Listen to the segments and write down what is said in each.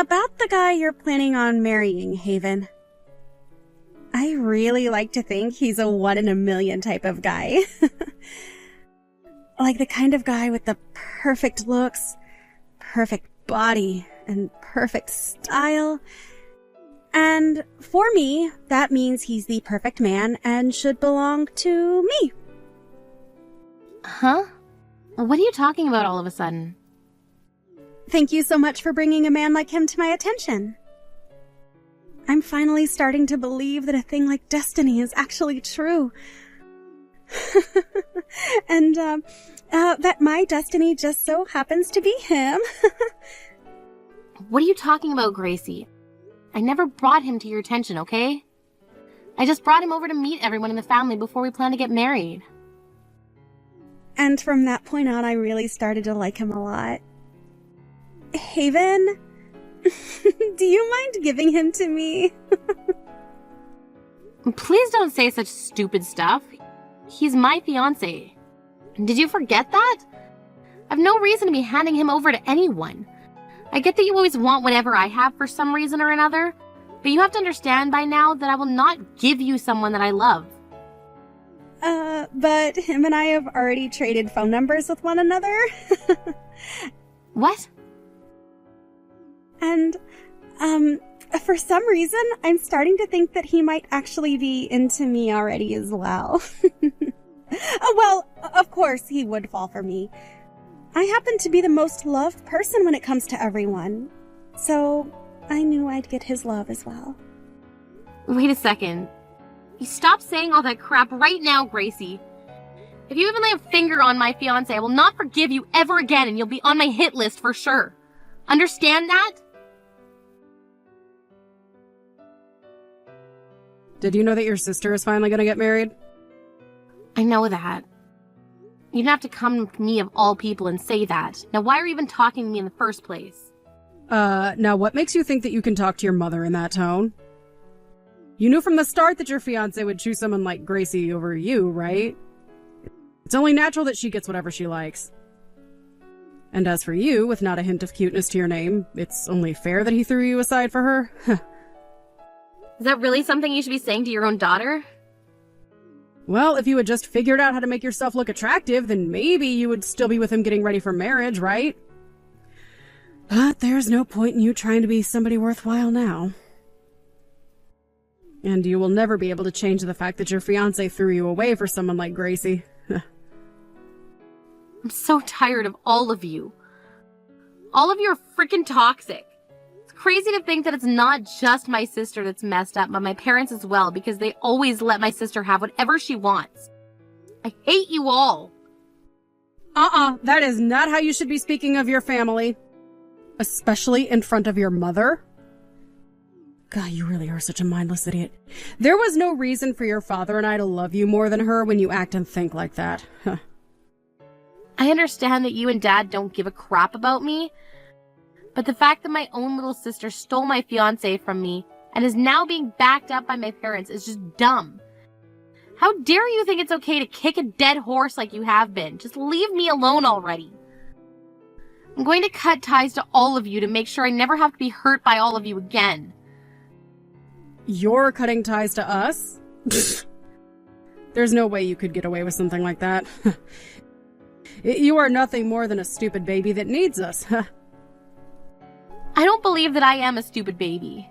about the guy you're planning on marrying, Haven. I really like to think he's a 1 in a million type of guy. Like the kind of guy with the perfect looks, perfect body, and perfect style. And for me, that means he's the perfect man and should belong to me. Huh? What are you talking about all of a sudden? Thank you so much for bringing a man like him to my attention. I'm finally starting to believe that a thing like destiny is actually true. And, that my destiny just so happens to be him. What are you talking about, Gracie? I never brought him to your attention, okay? I just brought him over to meet everyone in the family before we plan to get married. And from that point on, I really started to like him a lot. Haven, do you mind giving him to me? Please don't say such stupid stuff. He's my fiancé. Did you forget that? I've no reason to be handing him over to anyone. I get that you always want whatever I have for some reason or another, but you have to understand by now that I will not give you someone that I love. But him and I have already traded phone numbers with one another. What? And, for some reason, I'm starting to think that he might actually be into me already as well. Well, of course he would fall for me. I happen to be the most loved person when it comes to everyone. So, I knew I'd get his love as well. Wait a second. You stop saying all that crap right now, Gracie. If you even lay a finger on my fiancé, I will not forgive you ever again, and you'll be on my hit list for sure. Understand that? Did you know that your sister is finally gonna get married? I know that. You didn't have to come to me of all people and say that. Now why are you even talking to me in the first place? Now what makes you think that you can talk to your mother in that tone? You knew from the start that your fiancé would choose someone like Gracie over you, right? It's only natural that she gets whatever she likes. And as for you, with not a hint of cuteness to your name, it's only fair that he threw you aside for her. Is that really something you should be saying to your own daughter? Well, if you had just figured out how to make yourself look attractive, then maybe you would still be with him getting ready for marriage, right? But there's no point in you trying to be somebody worthwhile now. And you will never be able to change the fact that your fiancé threw you away for someone like Gracie. I'm so tired of all of you. All of you are freaking toxic. It's crazy to think that it's not just my sister that's messed up, but my parents as well, because they always let my sister have whatever she wants. I hate you all. That is not how you should be speaking of your family. Especially in front of your mother. God, you really are such a mindless idiot. There was no reason for your father and I to love you more than her when you act and think like that. I understand that you and Dad don't give a crap about me, but the fact that my own little sister stole my fiancé from me and is now being backed up by my parents is just dumb. How dare you think it's okay to kick a dead horse like you have been? Just leave me alone already. I'm going to cut ties to all of you to make sure I never have to be hurt by all of you again. You're cutting ties to us? There's no way you could get away with something like that. You are nothing more than a stupid baby that needs us. I don't believe that I am a stupid baby.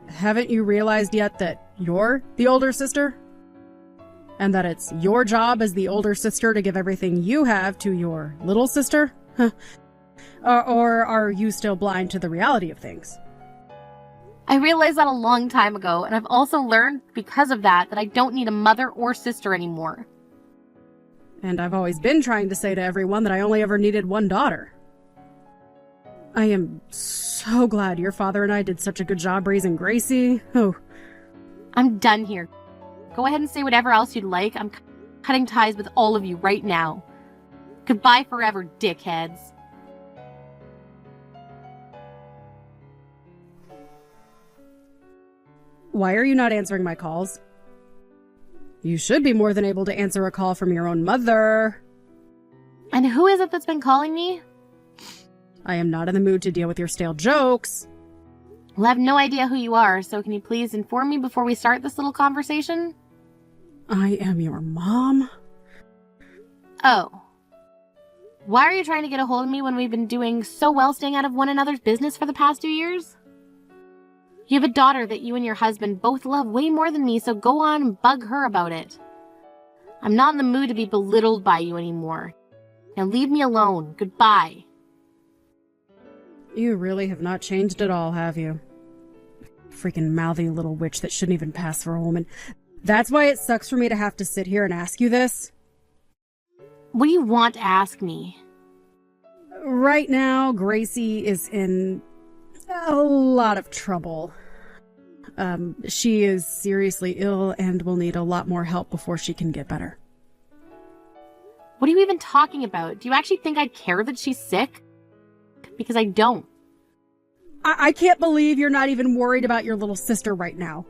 Haven't you realized yet that you're the older sister? And that it's your job as the older sister to give everything you have to your little sister? Or are you still blind to the reality of things? I realized that a long time ago, and I've also learned because of that I don't need a mother or sister anymore. And I've always been trying to say to everyone that I only ever needed one daughter. I am so glad your father and I did such a good job raising Gracie. Oh. I'm done here. Go ahead and say whatever else you'd like. I'm cutting ties with all of you right now. Goodbye forever, dickheads. Why are you not answering my calls? You should be more than able to answer a call from your own mother. And who is it that's been calling me? I am not in the mood to deal with your stale jokes. Well, I have no idea who you are, so can you please inform me before we start this little conversation? I am your mom? Oh. Why are you trying to get a hold of me when we've been doing so well staying out of one another's business for the past 2 years? You have a daughter that you and your husband both love way more than me, so go on and bug her about it. I'm not in the mood to be belittled by you anymore. Now leave me alone. Goodbye. You really have not changed at all, have you? Freaking mouthy little witch that shouldn't even pass for a woman. That's why it sucks for me to have to sit here and ask you this. What do you want to ask me? Right now, Gracie is in a lot of trouble. She is seriously ill and will need a lot more help before she can get better. What are you even talking about? Do you actually think I care that she's sick? Because I don't. I can't believe you're not even worried about your little sister right now.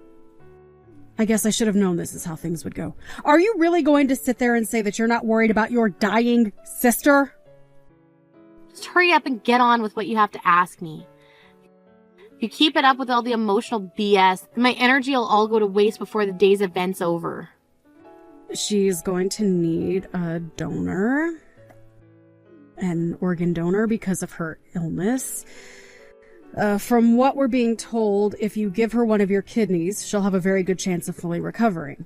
I guess I should have known this is how things would go. Are you really going to sit there and say that you're not worried about your dying sister? Just hurry up and get on with what you have to ask me. If you keep it up with all the emotional BS, then my energy will all go to waste before the day's event's over. She's going to need a donor. An organ donor because of her illness. From what we're being told, if you give her one of your kidneys, she'll have a very good chance of fully recovering.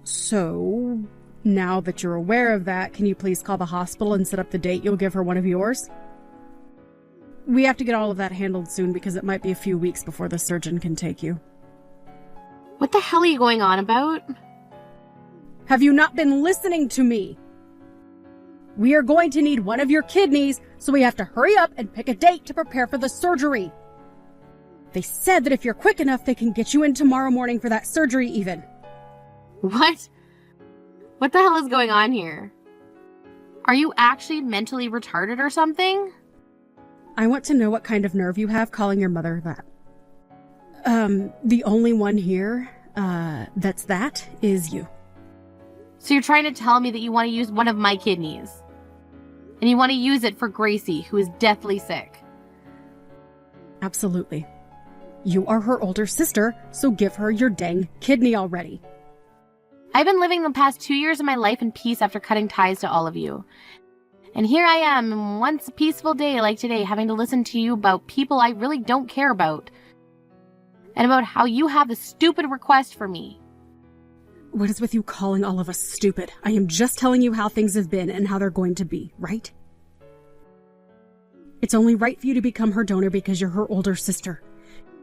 So, now that you're aware of that, can you please call the hospital and set up the date you'll give her one of yours? We have to get all of that handled soon because it might be a few weeks before the surgeon can take you. What the hell are you going on about? Have you not been listening to me? We are going to need one of your kidneys, so we have to hurry up and pick a date to prepare for the surgery. They said that if you're quick enough, they can get you in tomorrow morning for that surgery even. What? What the hell is going on here? Are you actually mentally retarded or something? I want to know what kind of nerve you have calling your mother that. The only one here, that is you. So you're trying to tell me that you want to use one of my kidneys? And you want to use it for Gracie, who is deathly sick? Absolutely. You are her older sister, so give her your dang kidney already. I've been living the past 2 years of my life in peace after cutting ties to all of you. And here I am, once a peaceful day like today, having to listen to you about people I really don't care about. And about how you have a stupid request for me. What is with you calling all of us stupid? I am just telling you how things have been and how they're going to be, right? It's only right for you to become her donor because you're her older sister.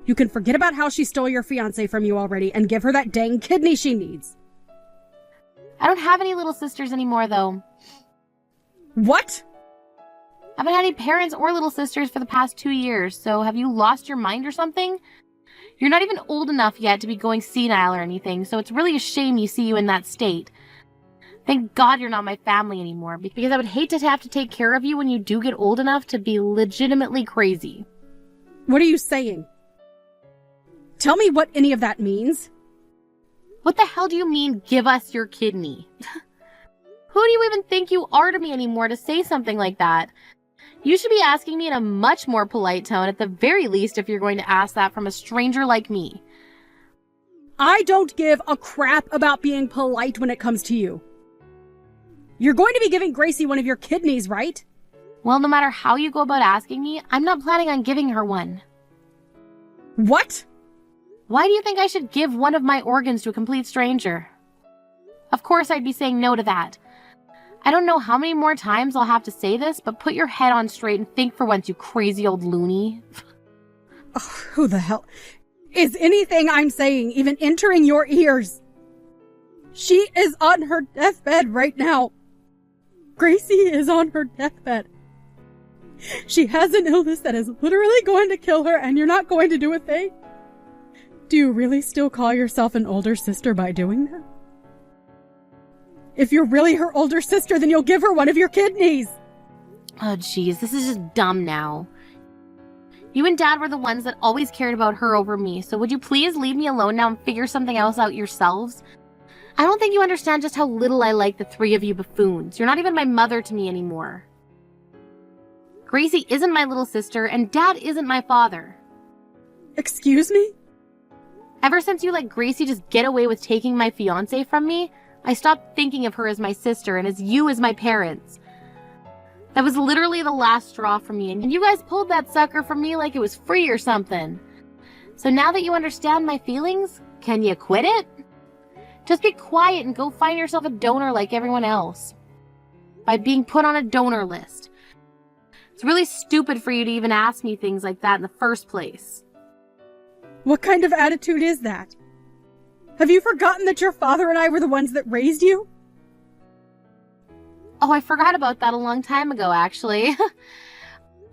You can forget about how she stole your fiancé from you already and give her that dang kidney she needs. I don't have any little sisters anymore, though. What? I haven't had any parents or little sisters for the past 2 years, so have you lost your mind or something? You're not even old enough yet to be going senile or anything, so it's really a shame you see you in that state. Thank God you're not my family anymore, because I would hate to have to take care of you when you do get old enough to be legitimately crazy. What are you saying? Tell me what any of that means. What the hell do you mean, give us your kidney? Who do you even think you are to me anymore to say something like that? You should be asking me in a much more polite tone, at the very least, if you're going to ask that from a stranger like me. I don't give a crap about being polite when it comes to you. You're going to be giving Gracie one of your kidneys, right? Well, no matter how you go about asking me, I'm not planning on giving her one. What? Why do you think I should give one of my organs to a complete stranger? Of course I'd be saying no to that. I don't know how many more times I'll have to say this, but put your head on straight and think for once, you crazy old loony. Oh, who the hell? Is anything I'm saying even entering your ears? She is on her deathbed right now. Gracie is on her deathbed. She has an illness that is literally going to kill her, and you're not going to do a thing? Do you really still call yourself an older sister by doing that? If you're really her older sister, then you'll give her one of your kidneys. Oh, jeez, this is just dumb now. You and Dad were the ones that always cared about her over me, so would you please leave me alone now and figure something else out yourselves? I don't think you understand just how little I like the three of you buffoons. You're not even my mother to me anymore. Gracie isn't my little sister, and Dad isn't my father. Excuse me? Ever since you let Gracie just get away with taking my fiancé from me, I stopped thinking of her as my sister and as you as my parents. That was literally the last straw for me, and you guys pulled that sucker from me like it was free or something. So now that you understand my feelings, can you quit it? Just be quiet and go find yourself a donor like everyone else. By being put on a donor list. It's really stupid for you to even ask me things like that in the first place. What kind of attitude is that? Have you forgotten that your father and I were the ones that raised you? Oh, I forgot about that a long time ago, actually.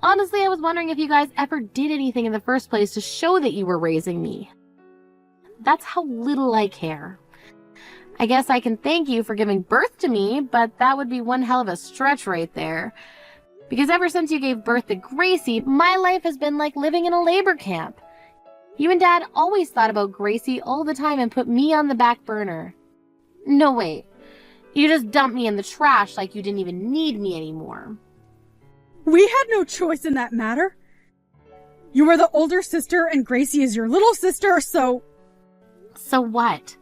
Honestly, I was wondering if you guys ever did anything in the first place to show that you were raising me. That's how little I care. I guess I can thank you for giving birth to me, but that would be one hell of a stretch right there. Because ever since you gave birth to Gracie, my life has been like living in a labor camp. You and Dad always thought about Gracie all the time and put me on the back burner. No, wait. You just dumped me in the trash like you didn't even need me anymore. We had no choice in that matter. You were the older sister and Gracie is your little sister, so... So what?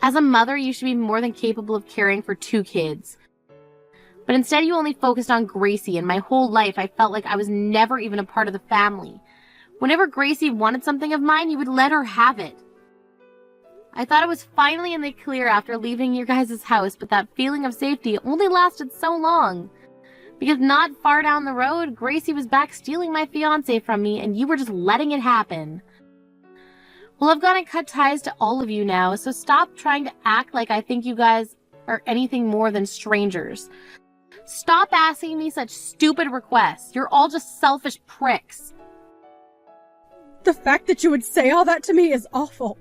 As a mother, you should be more than capable of caring for 2 kids. But instead you only focused on Gracie, and my whole life I felt like I was never even a part of the family. Whenever Gracie wanted something of mine, you would let her have it. I thought it was finally in the clear after leaving your guys' house, but that feeling of safety only lasted so long. Because not far down the road, Gracie was back stealing my fiancé from me, and you were just letting it happen. Well, I've got to cut ties to all of you now, so stop trying to act like I think you guys are anything more than strangers. Stop asking me such stupid requests. You're all just selfish pricks. The fact that you would say all that to me is awful.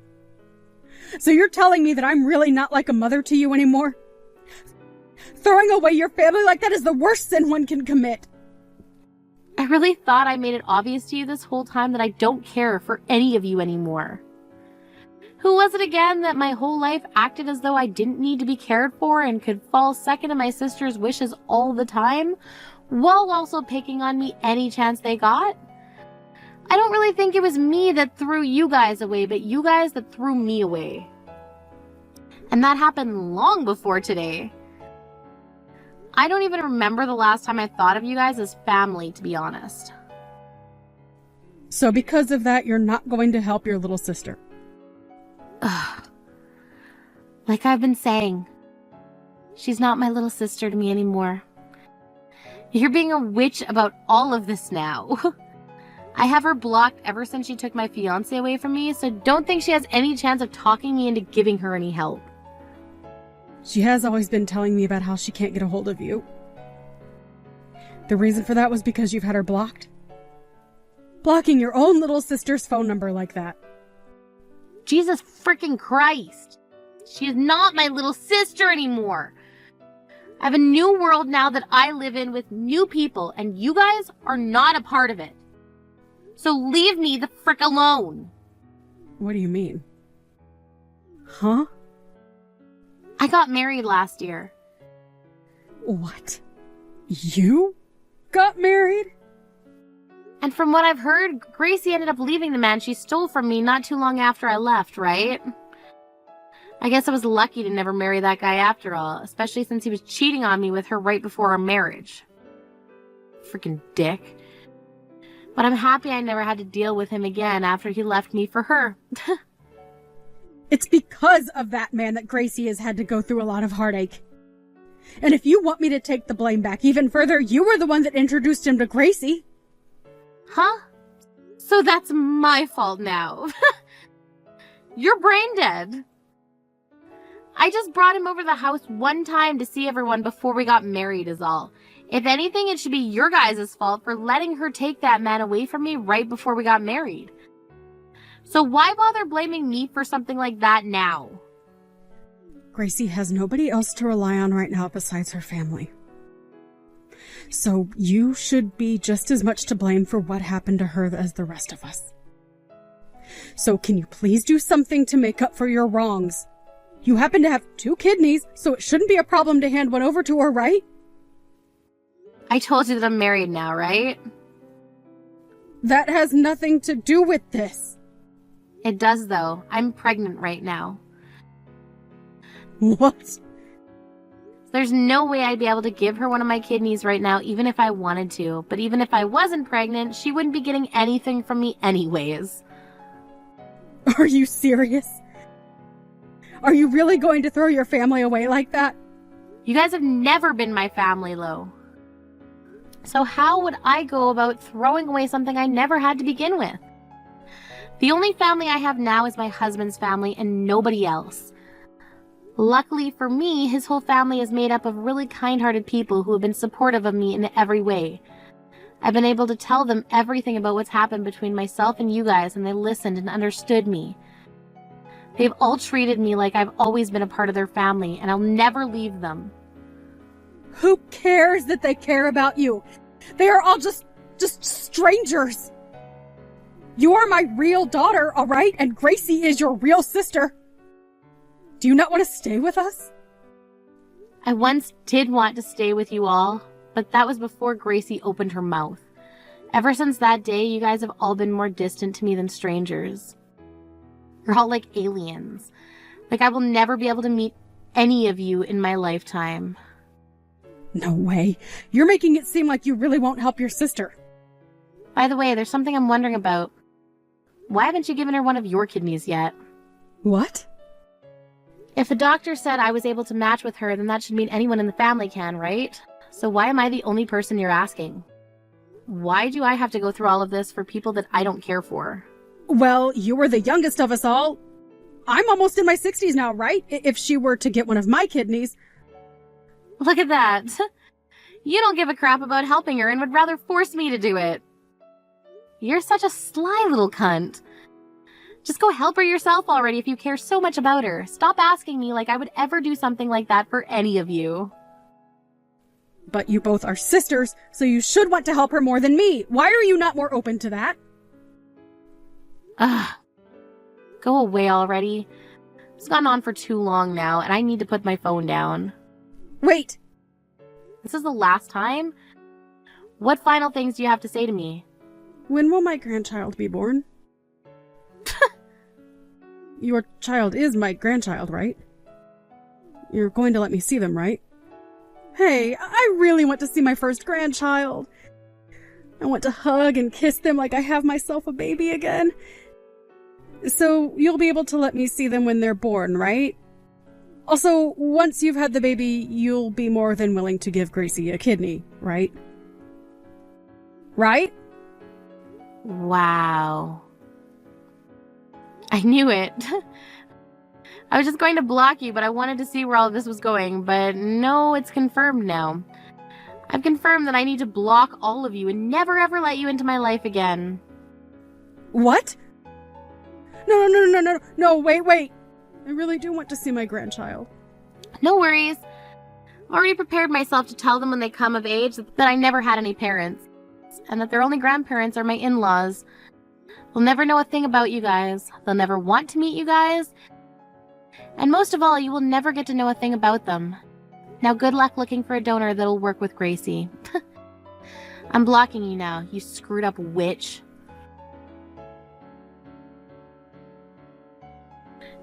So you're telling me that I'm really not like a mother to you anymore? Throwing away your family like that is the worst sin one can commit. I really thought I made it obvious to you this whole time that I don't care for any of you anymore. Who was it again that my whole life acted as though I didn't need to be cared for and could fall second to my sister's wishes all the time, while also picking on me any chance they got? I don't really think it was me that threw you guys away, but you guys that threw me away. And that happened long before today. I don't even remember the last time I thought of you guys as family, to be honest. So because of that, you're not going to help your little sister? Ugh. Like I've been saying, she's not my little sister to me anymore. You're being a witch about all of this now. I have her blocked ever since she took my fiancé away from me, so don't think she has any chance of talking me into giving her any help. She has always been telling me about how she can't get a hold of you. The reason for that was because you've had her blocked? Blocking your own little sister's phone number like that. Jesus freaking Christ! She is not my little sister anymore! I have a new world now that I live in with new people, and you guys are not a part of it. So leave me the frick alone! What do you mean? Huh? I got married last year. What? You got married? And from what I've heard, Gracie ended up leaving the man she stole from me not too long after I left, right? I guess I was lucky to never marry that guy after all, especially since he was cheating on me with her right before our marriage. Freaking dick. But I'm happy I never had to deal with him again after he left me for her. It's because of that man that Gracie has had to go through a lot of heartache. And if you want me to take the blame back even further, you were the one that introduced him to Gracie. Huh? So that's my fault now. You're brain dead. I just brought him over to the house one time to see everyone before we got married is all. If anything, it should be your guys' fault for letting her take that man away from me right before we got married. So why bother blaming me for something like that now? Gracie has nobody else to rely on right now besides her family. So you should be just as much to blame for what happened to her as the rest of us. So can you please do something to make up for your wrongs? You happen to have 2 kidneys, so it shouldn't be a problem to hand one over to her, right? I told you that I'm married now, right? That has nothing to do with this. It does, though. I'm pregnant right now. What? There's no way I'd be able to give her one of my kidneys right now, even if I wanted to. But even if I wasn't pregnant, she wouldn't be getting anything from me anyways. Are you serious? Are you really going to throw your family away like that? You guys have never been my family, Lo. So how would I go about throwing away something I never had to begin with? The only family I have now is my husband's family and nobody else. Luckily for me, his whole family is made up of really kind-hearted people who have been supportive of me in every way. I've been able to tell them everything about what's happened between myself and you guys, and they listened and understood me. They've all treated me like I've always been a part of their family, and I'll never leave them. Who cares that they care about you? They are all just strangers. You are my real daughter, all right? And Gracie is your real sister. Do you not want to stay with us? I once did want to stay with you all, but that was before Gracie opened her mouth. Ever since that day, you guys have all been more distant to me than strangers. You're all like aliens. Like I will never be able to meet any of you in my lifetime. No way. You're making it seem like you really won't help your sister. By the way, there's something I'm wondering about. Why haven't you given her one of your kidneys yet? What? If the doctor said I was able to match with her, then that should mean anyone in the family can, right? So why am I the only person you're asking? Why do I have to go through all of this for people that I don't care for? Well, you were the youngest of us all. I'm almost in my 60s now, right? If she were to get one of my kidneys. Look at that. You don't give a crap about helping her and would rather force me to do it. You're such a sly little cunt. Just go help her yourself already if you care so much about her. Stop asking me like I would ever do something like that for any of you. But you both are sisters, so you should want to help her more than me. Why are you not more open to that? Ugh. Go away already. It's gone on for too long now, and I need to put my phone down. Wait! This is the last time? What final things do you have to say to me? When will my grandchild be born? Your child is my grandchild, right? You're going to let me see them, right? Hey, I really want to see my first grandchild. I want to hug and kiss them like I have myself a baby again. So you'll be able to let me see them when they're born, right? Also, once you've had the baby, you'll be more than willing to give Gracie a kidney, right? Right? Wow. I knew it. I was just going to block you, but I wanted to see where all of this was going. But no, it's confirmed now. I've confirmed that I need to block all of you and never ever let you into my life again. What? No, wait. I really do want to see my grandchild. No worries. I've already prepared myself to tell them when they come of age that I never had any parents, and that their only grandparents are my in-laws. They'll never know a thing about you guys. They'll never want to meet you guys. And most of all, you will never get to know a thing about them. Now good luck looking for a donor that'll work with Gracie. I'm blocking you now, you screwed up witch.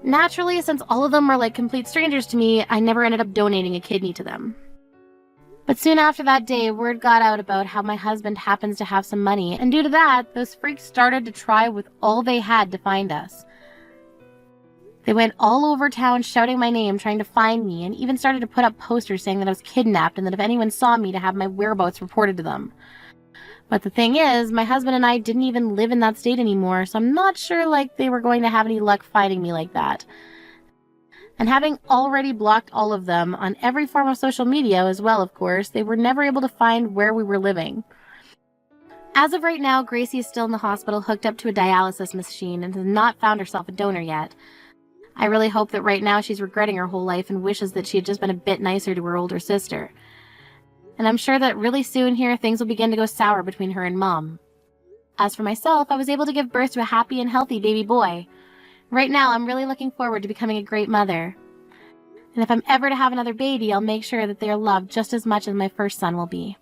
Naturally, since all of them were like complete strangers to me, I never ended up donating a kidney to them. But soon after that day, word got out about how my husband happens to have some money, and due to that, those freaks started to try with all they had to find us. They went all over town shouting my name, trying to find me, and even started to put up posters saying that I was kidnapped and that if anyone saw me to have my whereabouts reported to them. But the thing is, my husband and I didn't even live in that state anymore, so I'm not sure like they were going to have any luck finding me like that. And having already blocked all of them on every form of social media as well, of course, they were never able to find where we were living. As of right now, Gracie is still in the hospital hooked up to a dialysis machine and has not found herself a donor yet. I really hope that right now she's regretting her whole life and wishes that she had just been a bit nicer to her older sister. And I'm sure that really soon here things will begin to go sour between her and Mom. As for myself, I was able to give birth to a happy and healthy baby boy. Right now, I'm really looking forward to becoming a great mother. And if I'm ever to have another baby, I'll make sure that they are loved just as much as my first son will be.